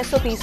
SOPs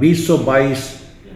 2022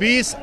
20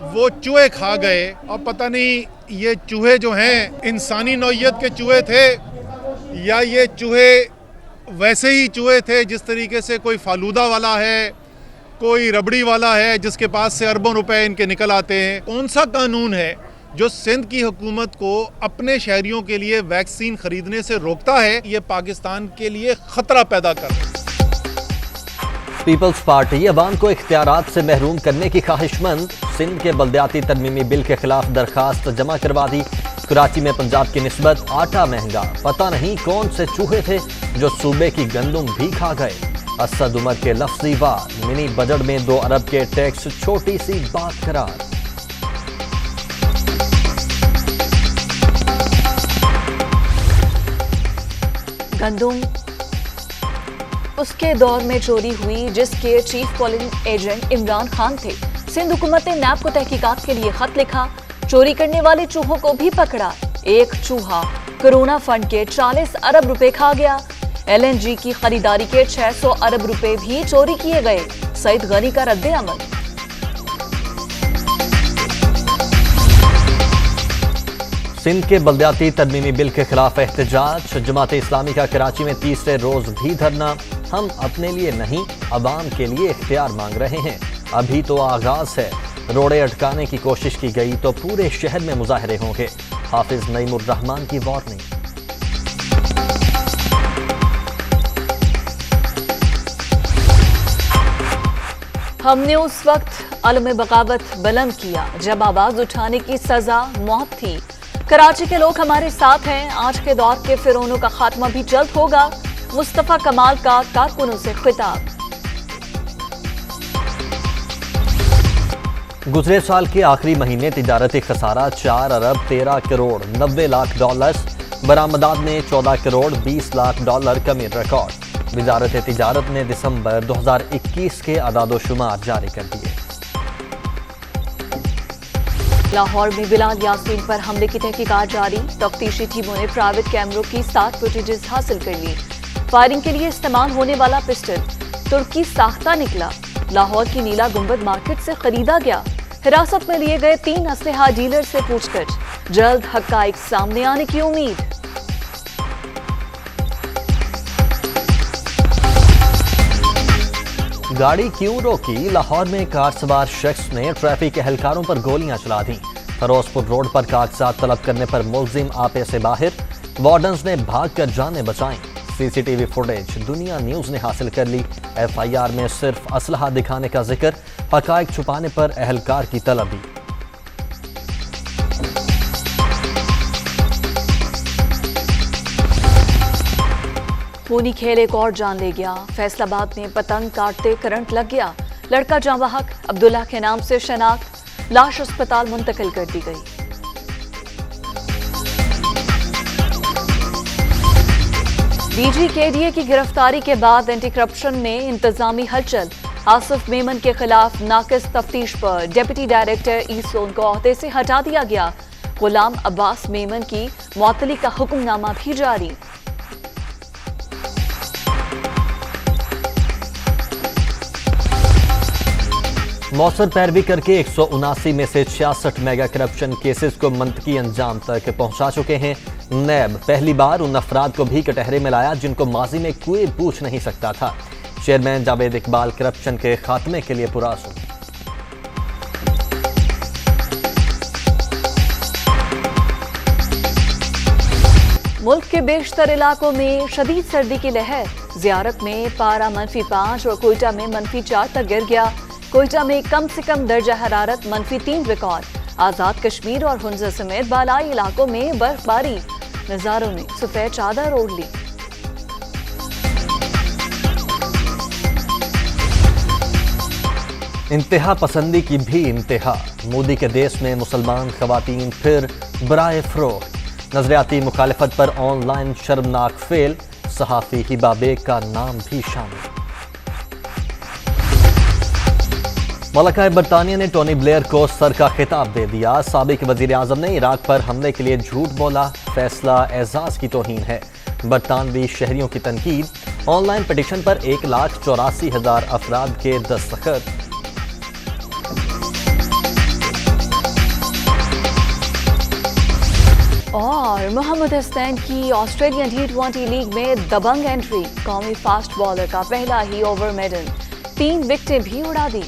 وہ چوہے کھا گئے, اور پتہ نہیں یہ چوہے جو ہیں انسانی نوعیت کے چوہے تھے یا یہ چوہے ویسے ہی چوہے تھے جس طریقے سے کوئی فالودہ والا ہے, کوئی ربڑی والا ہے جس کے پاس سے اربوں روپے ان کے نکل آتے ہیں. کون سا قانون ہے جو سندھ کی حکومت کو اپنے شہریوں کے لیے ویکسین خریدنے سے روکتا ہے؟ یہ پاکستان کے لیے خطرہ پیدا کر رہا ہے. پیپلز پارٹی عوام کو اختیارات سے محروم کرنے کی خواہش مند, سندھ کے بلدیاتی ترمیمی بل کے خلاف درخواست جمع کروا دی. کراچی میں پنجاب کی نسبت آٹا مہنگا, پتہ نہیں کون سے چوہے تھے جو صوبے کی گندم بھی کھا گئے. اسد عمر کے لفظی وار, منی بجٹ میں 2 ارب کے ٹیکس چھوٹی سی بات قرار. گندم اس کے دور میں چوری ہوئی جس کے chief polling agent Imran Khan تھے. سندھ حکومت نے نیب کو تحقیقات کے لیے خط لکھا, چوری کرنے والے چوہوں کو بھی پکڑا. ایک چوہا کرونا فنڈ کے 40 ارب روپے کھا گیا. ایل این جی کی خریداری کے 600 ارب روپے بھی چوری کیے گئے. سعید غنی کا رد عمل. سندھ کے بلدیاتی ترمیمی بل کے خلاف احتجاج, جماعت اسلامی کا کراچی میں تیسرے روز بھی دھرنا. ہم اپنے لیے نہیں عوام کے لیے اختیار مانگ رہے ہیں, ابھی تو آغاز ہے. روڑے اٹکانے کی کوشش کی گئی تو پورے شہر میں مظاہرے ہوں گے. حافظ نعیم الرحمان کی وارننگ. ہم نے اس وقت علم بغاوت بلند کیا جب آواز اٹھانے کی سزا موت تھی. کراچی کے لوگ ہمارے ساتھ ہیں. آج کے دور کے فرعونوں کا خاتمہ بھی جلد ہوگا. مصطفیٰ کمال کا کارکنوں سے خطاب. گزرے سال کے آخری مہینے تجارتی خسارہ 4 ارب 13 کروڑ 90 لاکھ ڈالر, برآمدات میں 14 کروڑ 20 لاکھ ڈالر کمی ریکارڈ. وزارت تجارت نے دسمبر 2021 کے اعداد و شمار جاری کر دیے. لاہور میں بلال یاسین پر حملے کی تحقیقات جاری. تفتیشی ٹیموں نے پرائیویٹ کیمروں کی 7 فوٹیجز حاصل کر لی. فائرنگ کے لیے استعمال ہونے والا پسٹل ترکی ساختہ نکلا. لاہور کی نیلا گنبد مارکیٹ سے خریدا گیا. حراست میں لیے گئے 3 اسلحہ ڈیلر سے پوچھ گچھ. جلد حقائق سامنے آنے کی امید. گاڑی کیوں روکی؟ لاہور میں کار سوار شخص نے ٹریفک اہلکاروں پر گولیاں چلا دیں. فیروز پور روڈ پر کاغذات طلب کرنے پر ملزم آپے سے باہر, وارڈنز نے بھاگ کر جانیں بچائیں. سی سی ٹی وی فوٹیج دنیا نیوز نے حاصل کر لی. ایف آئی آر میں صرف اسلحہ دکھانے کا ذکر, حقائق چھپانے پر اہلکار کی طلبی. خونی کھیل ایک اور جان لے گیا. فیصل آباد میں پتنگ کاٹتے کرنٹ لگ گیا. لڑکا جاں بحق عبداللہ کے نام سے شناخت. لاش اسپتال منتقل کر دی گئی. ڈی جی کے ڈی اے کی گرفتاری کے بعد اینٹی کرپشن میں انتظامی ہلچل. آصف میمن کے خلاف ناقص تفتیش پر ڈپٹی ڈائریکٹر ای سون کو عہدے سے ہٹا دیا گیا. غلام عباس میمن کی معطلی کا حکم نامہ بھی جاری. موثر پیروی کر کے 179 میں سے 66 میگا کرپشن کیسز کو منطقی انجام تک پہنچا چکے ہیں. نیب پہلی بار ان افراد کو بھی کٹہرے میں لایا جن کو ماضی میں کوئی پوچھ نہیں سکتا تھا. چیئرمین جاوید اقبال کرپشن کے خاتمے کے لیے پرعزم. ملک کے بیشتر علاقوں میں شدید سردی کی لہر. زیارت میں پارہ -5 اور کوئٹہ میں -4 تک گر گیا. کوئٹہ میں کم سے کم درجہ حرارت -3 ریکارڈ. آزاد کشمیر اور ہنزا سمیت بالائی علاقوں میں برف باری. نظاروں نے سفید چادر اوڑھ لی. انتہا پسندی کی بھی انتہا. مودی کے دیس میں مسلمان خواتین پھر برائے فروخت. نظریاتی مخالفت پر آن لائن شرمناک فیل. صحافی ہبہ بیگ کا نام بھی شامل. ملکہ برطانیہ نے ٹونی بلیئر کو سر کا خطاب دے دیا. سابق وزیر اعظم نے عراق پر حملے کے لیے جھوٹ بولا. فیصلہ اعزاز کی توہین ہے. برطانوی شہریوں کی تنقید. آن لائن پٹیشن پر 1,84,000 افراد کے دستخط. اور محمد حسنین کی آسٹریلین T20 لیگ میں دبنگ انٹری، قومی فاسٹ بالر کا پہلا ہی اوور میڈن، 3 وکٹیں بھی اڑا دی۔